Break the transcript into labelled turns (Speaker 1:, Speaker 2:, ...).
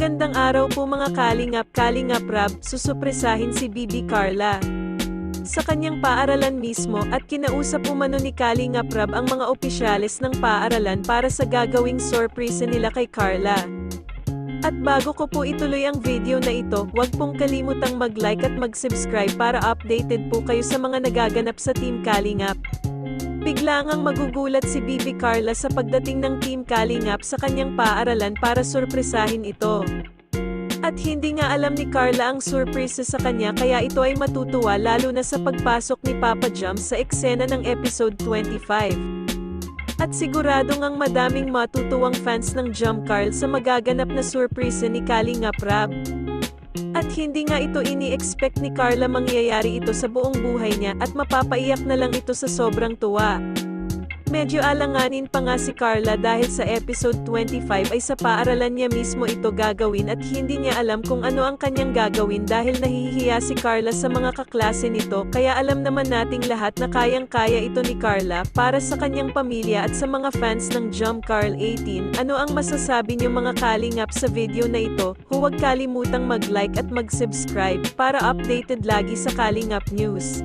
Speaker 1: Magandang araw po mga Kalingap Rab, susupresahin si Bibi Carla sa kanyang paaralan mismo at kinausap umano ni Kalingap Rab ang mga opisyales ng paaralan para sa gagawing sorpresa nila kay Carla. At bago ko po ituloy ang video na ito, huwag pong kalimutang mag-like at mag-subscribe para updated po kayo sa mga nagaganap sa Team Kalingap. Bigla ngang magugulat si Bibi Carla sa pagdating ng Team Kalingap sa kanyang paaralan para sorpresahin ito. At hindi nga alam ni Carla ang surprise sa kanya kaya ito ay matutuwa lalo na sa pagpasok ni Papa Jump sa eksena ng episode 25. At sigurado ngang madaming matutuwang fans ng Jump Carl sa magaganap na surprise ni Kalingap Rab. At hindi nga ito ini-expect ni Carla mangyayari ito sa buong buhay niya at mapapaiyak na lang ito sa sobrang tuwa. Medyo alanganin pa nga si Carla dahil sa episode 25 ay sa paaralan niya mismo ito gagawin at hindi niya alam kung ano ang kanyang gagawin dahil nahihiya si Carla sa mga kaklase nito kaya alam naman nating lahat na kayang-kaya ito ni Carla para sa kanyang pamilya at sa mga fans ng Jump Carl 18. Ano ang masasabi niyo mga Kalingap sa video na ito? Huwag kalimutang mag-like at mag-subscribe para updated lagi sa Kalingap News.